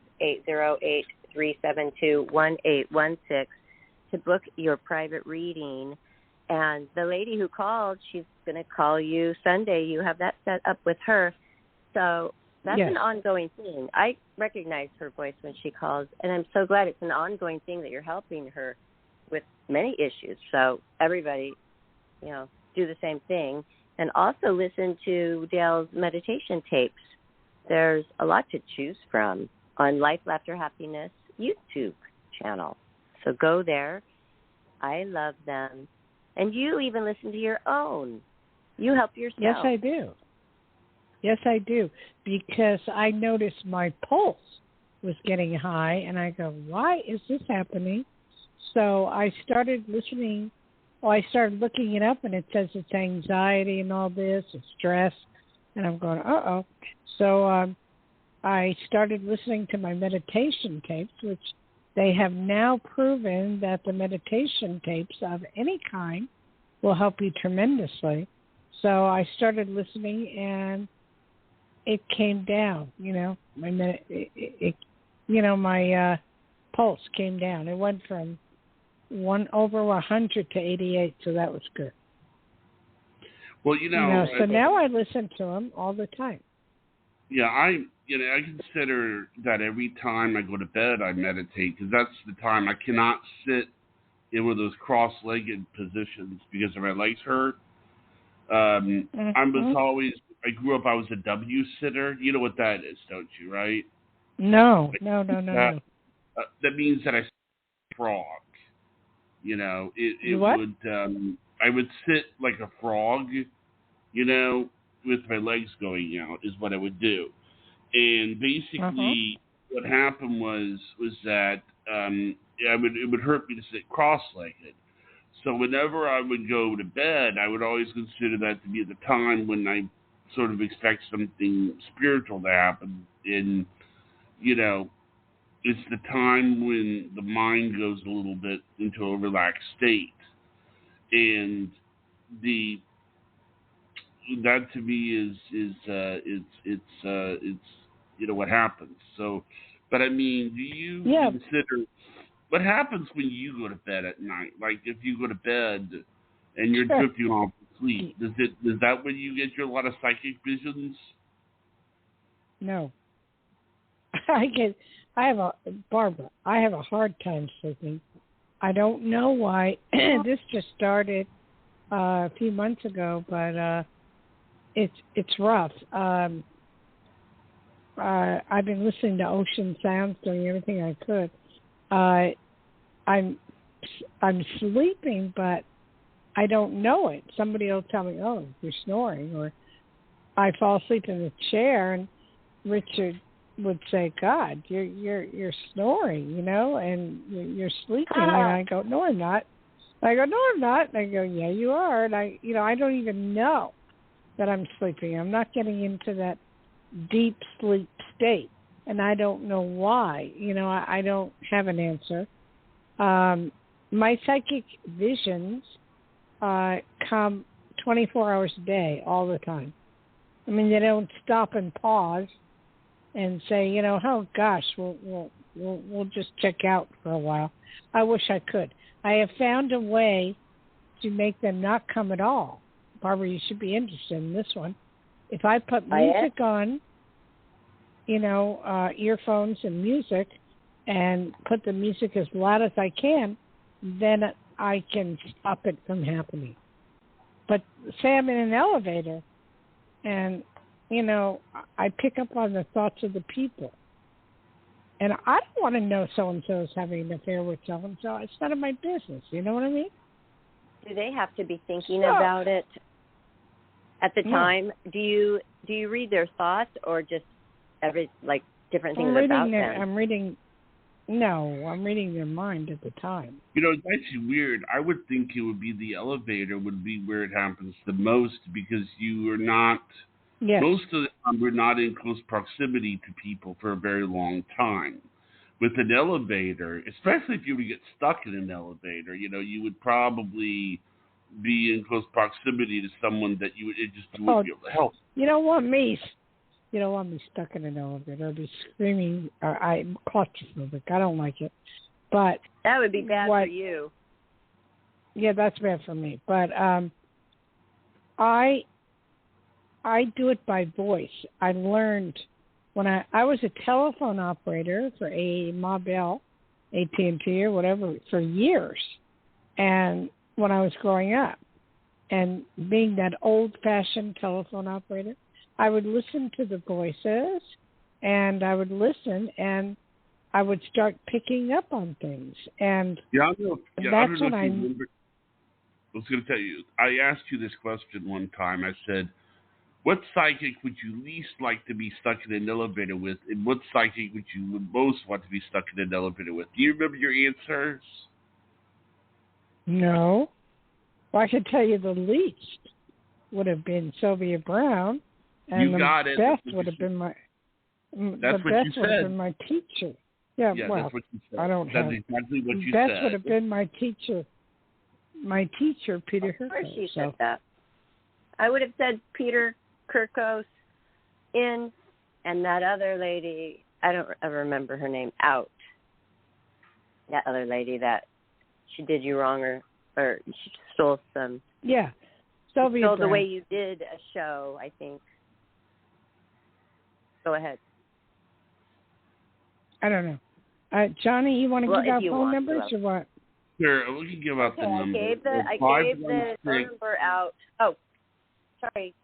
808-372-1816 to book your private reading. And the lady who called, she's going to call you Sunday. You have that set up with her. So that's an ongoing thing. I recognize her voice when she calls, and I'm so glad it's an ongoing thing that you're helping her with many issues. So everybody, do the same thing. And also listen to Dayle's meditation tapes. There's a lot to choose from on Life, Laughter, Happiness YouTube channel. So go there. I love them. And you even listen to your own. You help yourself. Yes, I do. Yes, I do. Because I noticed my pulse was getting high, and I go, why is this happening? So I started listening. Well, I started looking it up, and it says it's anxiety and all this, and stress. And I'm going, uh-oh. So I started listening to my meditation tapes, which they have now proven that the meditation tapes of any kind will help you tremendously. So I started listening, and it came down. My pulse came down. It went from 1/100 to 88. So that was good. Well, so now I listen to them all the time. Yeah, I consider that every time I go to bed, I meditate, because that's the time I cannot sit in one of those cross-legged positions because my legs hurt. I grew up, I was a W sitter. You know what that is, don't you, right? No. That means that I sit like a frog. What? I would sit like a frog, with my legs going out is what I would do. And basically what happened was that it would hurt me to sit cross-legged. So whenever I would go to bed, I would always consider that to be the time when I sort of expect something spiritual to happen. And, it's the time when the mind goes a little bit into a relaxed state. And that to me is what happens. So, but I mean, do you consider what happens when you go to bed at night? Like if you go to bed and you're drifting off to sleep, is that when you get a lot of psychic visions? No. Barbara, I have a hard time sleeping. I don't know why. This just started a few months ago, but it's rough. I've been listening to ocean sounds, doing everything I could. I'm sleeping, but I don't know it. Somebody will tell me, "Oh, you're snoring," or I fall asleep in the chair, and Richard would say, "God, you're snoring, and you're sleeping." And I go, "No, I'm not." I go, "No, I'm not." And I go, "Yeah, you are." And I don't even know that I'm sleeping. I'm not getting into that deep sleep state, and I don't know why. I don't have an answer. My psychic visions come 24 hours a day, all the time. I mean, they don't stop and pause and say, "Oh gosh, we'll just check out for a while." I wish I could. I have found a way to make them not come at all. Barbara, you should be interested in this one. If I put music on, earphones and music, and put the music as loud as I can, then I can stop it from happening. But say I'm in an elevator and, I pick up on the thoughts of the people. And I don't want to know so-and-so is having an affair with so-and-so. It's none of my business. You know what I mean? Do they have to be thinking about it at the time? Do you read their thoughts or just different things about them? I'm reading their mind at the time. It's actually weird. I would think it would be the elevator would be where it happens the most because you are not, most of the time, we're not in close proximity to people for a very long time. With an elevator, especially if you were to get stuck in an elevator, you would probably be in close proximity to someone that you would wouldn't be able to help. You don't want me stuck in an elevator. I'd be screaming. I'm claustrophobic. I don't like it. But that would be bad for you. Yeah, that's bad for me. But I do it by voice. I learned when I was a telephone operator for A Ma Bell, AT&T or whatever, for years. And when I was growing up and being that old-fashioned telephone operator, I would listen to the voices, and I would listen, and I would start picking up on things. And I that's when I was going to tell you, I asked you this question one time. I said, what psychic would you least like to be stuck in an elevator with, and what psychic would you most want to be stuck in an elevator with? Do you remember your answers? No. Well, I could tell you the least would have been Sylvia Brown, and you got the it. best would have been my my teacher. Yeah, well, that's what you said. I don't that's have. Exactly what you best said. would have been my teacher. My teacher, Peter Kirkos. Of course she said that. I would have said Peter Kirkos in, and that other lady, I don't ever remember her name, out. That other lady that she did you wrong or she stole some. Yeah. Sylvia stole Brown. The way you did a show, I think. Go ahead. I don't know. Johnny, you want to give out phone numbers or what? Sure, we can give out the number. I gave the phone number out. Oh, sorry.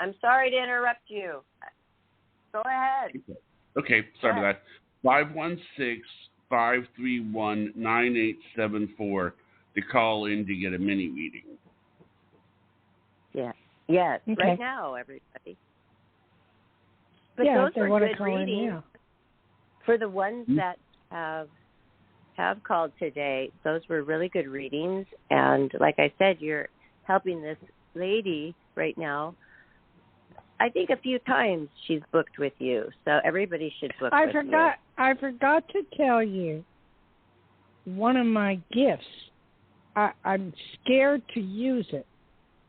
I'm sorry to interrupt you. Go ahead. Okay, sorry about that. 516-531-9874 to call in to get a mini reading. Yeah. Yes. Okay. Right now, everybody. But yeah, those they were want good to call readings. in, yeah. For the ones that have called today, those were really good readings. And like I said, you're helping this lady right now. I think a few times she's booked with you, so everybody should book with you. I forgot to tell you one of my gifts. I'm scared to use it,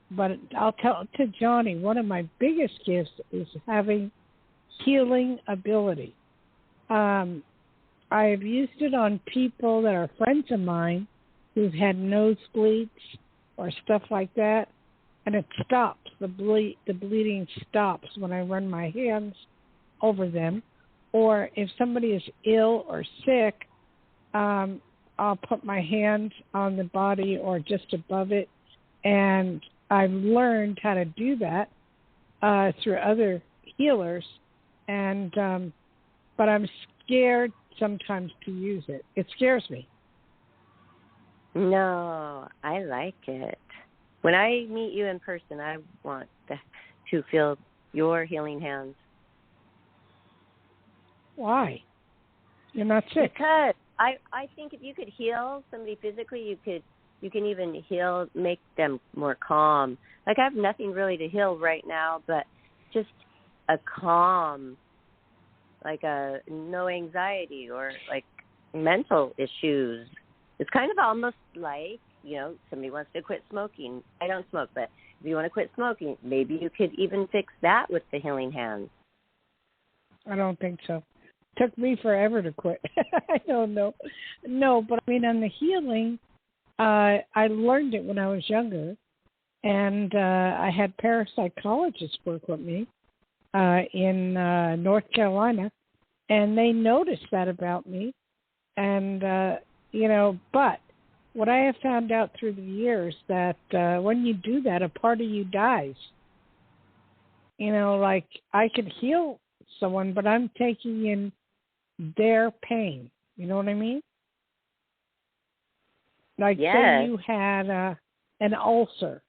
but I'll tell to Johnny, one of my biggest gifts is having healing ability. I have used it on people that are friends of mine who've had nosebleeds or stuff like that, and it stops. The bleeding stops when I run my hands over them. Or if somebody is ill or sick, I'll put my hands on the body or just above it, and I've learned how to do that through other healers, and but I'm scared sometimes to use it. It scares me. No, I like it. When I meet you in person, I want to feel your healing hands. Why? You're not sick. Because I think if you could heal somebody physically, you can even heal, make them more calm. Like I have nothing really to heal right now, but just a calm, like a no anxiety or like mental issues. It's kind of almost like, somebody wants to quit smoking. I don't smoke, but if you want to quit smoking, maybe you could even fix that with the healing hands. I don't think so. Took me forever to quit. I don't know. No, but I mean, on the healing, I learned it when I was younger, and I had parapsychologists work with me in North Carolina, and they noticed that about me. And, but what I have found out through the years that when you do that, a part of you dies. Like I could heal someone, but I'm taking in their pain. You know what I mean? Like say you had an ulcer,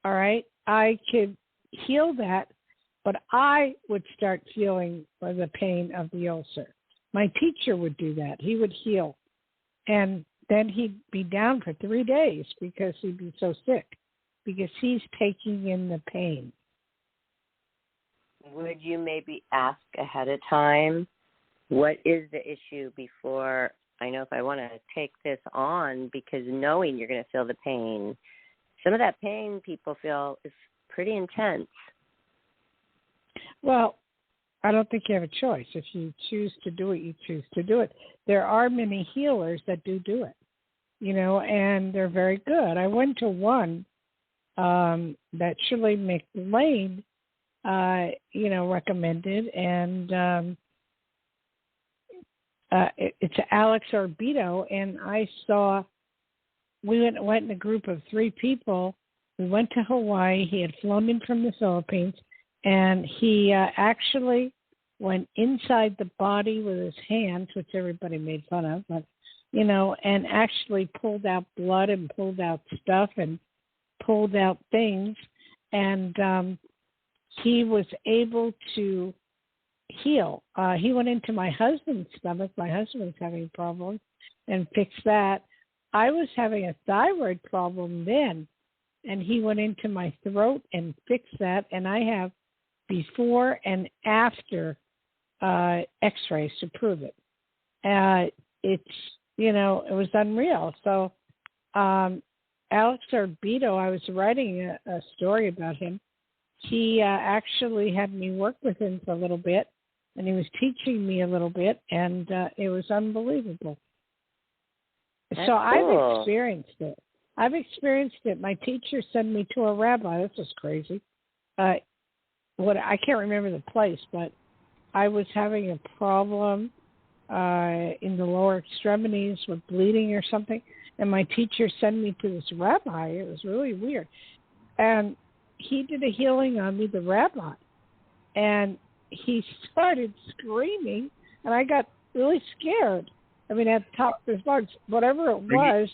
all right? I could heal that, but I would start feeling the pain of the ulcer. My teacher would do that. He would heal, and then he'd be down for 3 days because he'd be so sick, because he's taking in the pain. Would you maybe ask ahead of time, what is the issue before I know if I want to take this on, because knowing you're going to feel the pain. Some of that pain people feel is pretty intense. Well, I don't think you have a choice. If you choose to do it, you choose to do it. There are many healers that do it, and they're very good. I went to one that Shirley McLean, recommended, and it's Alex Orbito, and we went in a group of 3 people. We went to Hawaii. He had flown in from the Philippines, and he actually went inside the body with his hands, which everybody made fun of, but, and actually pulled out blood and pulled out stuff and pulled out things, and he was able to heal. He went into my husband's stomach. My husband was having problems and fixed that. I was having a thyroid problem then, and he went into my throat and fixed that. And I have before and after x-rays to prove it. It's, it was unreal. So Alex Orbito, I was writing a story about him. He actually had me work with him for a little bit, and he was teaching me a little bit, and it was unbelievable. That's so cool. I've experienced it. My teacher sent me to a rabbi. This was crazy. I can't remember the place, but I was having a problem in the lower extremities with bleeding or something, and my teacher sent me to this rabbi. It was really weird. And he did a healing on me, the rabbi, and he started screaming, and I got really scared. I mean, at the top of his lungs, whatever it was,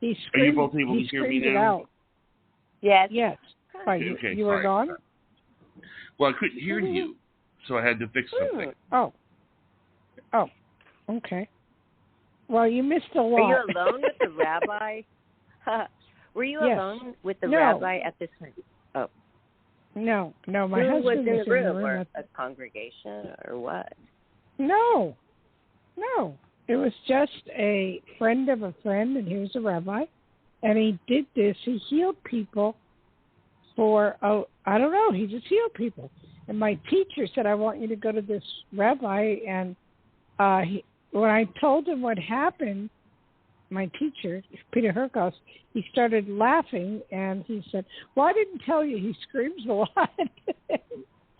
he screamed. Are you both able to hear me now? It out. Yes. Right, okay, you were gone? Well, I couldn't hear you, so I had to fix something. Oh, okay. Well, you missed a lot. Were you alone with the rabbi? Were you alone with the rabbi at this time? Oh. No, my Who husband was in the room, or a congregation, or what? No. It was just a friend of a friend, and he was a rabbi, and he did this. He healed people I don't know, he just healed people. And my teacher said, I want you to go to this rabbi, and when I told him what happened, my teacher, Peter Herkos, he started laughing, and he said, well, I didn't tell you, he screams a lot.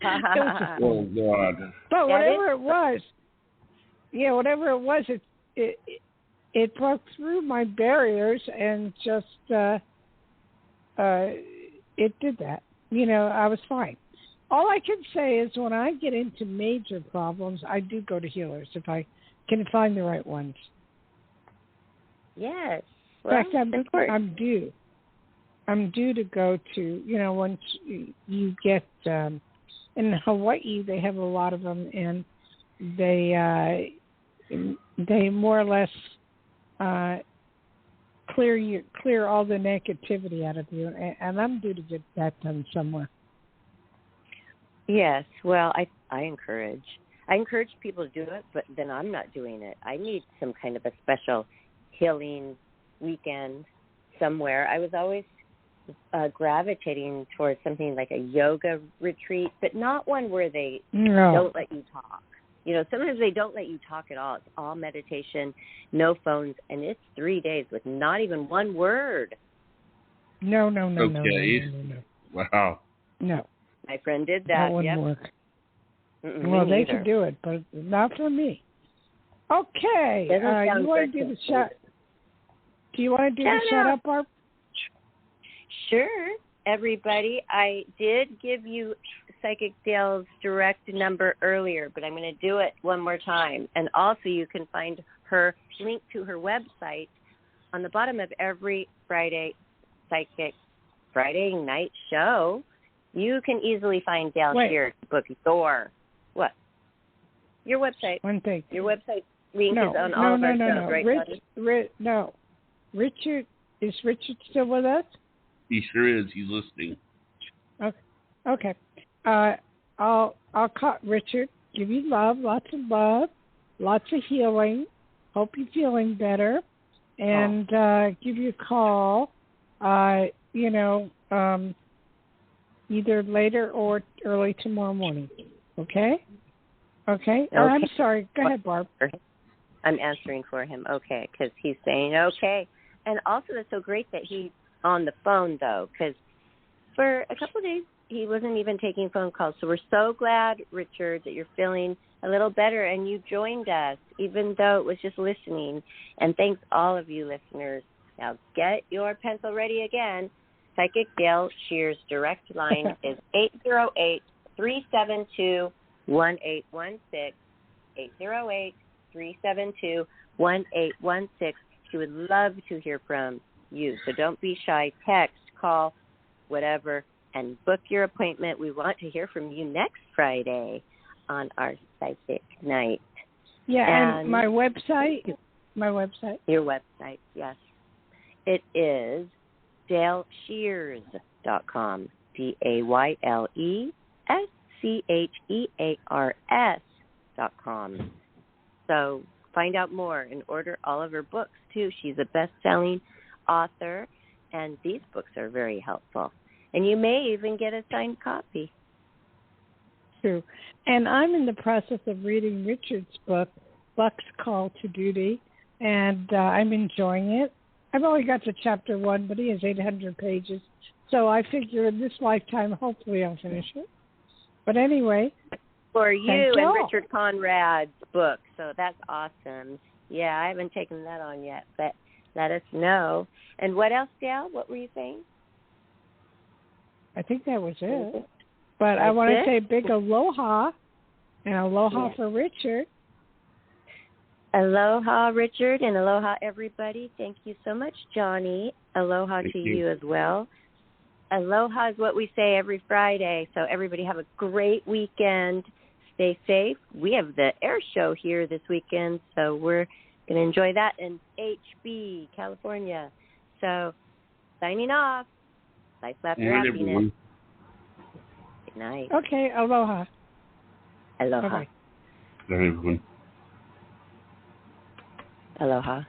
Oh, God. But whatever it was, it broke through my barriers and just, it did that. I was fine. All I can say is when I get into major problems, I do go to healers if I can find the right ones. Yes. In fact, I'm due. I'm due to go to, once you get, in Hawaii, they have a lot of them, and they more or less clear all the negativity out of you, and I'm due to get that done somewhere. Yes, well, I encourage people to do it, but then I'm not doing it. I need some kind of a special healing weekend somewhere. I was always gravitating towards something like a yoga retreat, but not one where they don't let you talk. Sometimes they don't let you talk at all. It's all meditation, no phones, and it's 3 days with not even one word. No. Wow. No. My friend did that. That wouldn't work. Well, they could do it, but not for me. Okay. You want to do the shut? Do you want to do the shut up, Barb? Sure, everybody. I did give you Psychic Dayle's direct number earlier, but I'm going to do it one more time. And also you can find her link to her website on the bottom of every Friday Psychic Friday night show. You can easily find Dayle Schear's book, What? Your website. One thing. Your website link is on all of our shows, right? Richard, is Richard still with us? He sure is. He's listening. Okay. I'll call Richard. Give you love, lots of healing. Hope you're feeling better, and give you a call. Either later or early tomorrow morning. Okay. Oh, I'm sorry. Go ahead, Barb. I'm answering for him. Okay, because he's saying okay. And also, that's so great that he's on the phone, though, because for a couple of days, he wasn't even taking phone calls. So we're so glad, Richard, that you're feeling a little better and you joined us, even though it was just listening. And thanks all of you listeners. Now get your pencil ready again. Psychic Dayle Schear's direct line is 808-372-1816. 808-372-1816. She would love to hear from you. So don't be shy. Text, call, whatever, and book your appointment. We want to hear from you next Friday on our Psychic Night. Yeah, and my website. Your website, yes. It is DaylesChears.com. DaylesChears.com. So find out more and order all of her books, too. She's a best-selling author, and these books are very helpful. And you may even get a signed copy. True. And I'm in the process of reading Richard's book, Buck's Call to Duty, and I'm enjoying it. I've only got to chapter 1, but he has 800 pages. So I figure in this lifetime, hopefully I'll finish it. But anyway. For you and Richard Conrad's book. So that's awesome. Yeah, I haven't taken that on yet, but let us know. And what else, Dayle? What were you saying? I think that was it. But I want to say big aloha, and aloha for Richard. Aloha, Richard, and aloha, everybody. Thank you so much, Johnny. Aloha to you as well. Aloha is what we say every Friday. So everybody have a great weekend. Stay safe. We have the air show here this weekend, so we're going to enjoy that in HB, California. So signing off. Life, laughter, happiness. Everyone. Good night. Okay, aloha. Aloha. Bye-bye. Everyone. Aloha.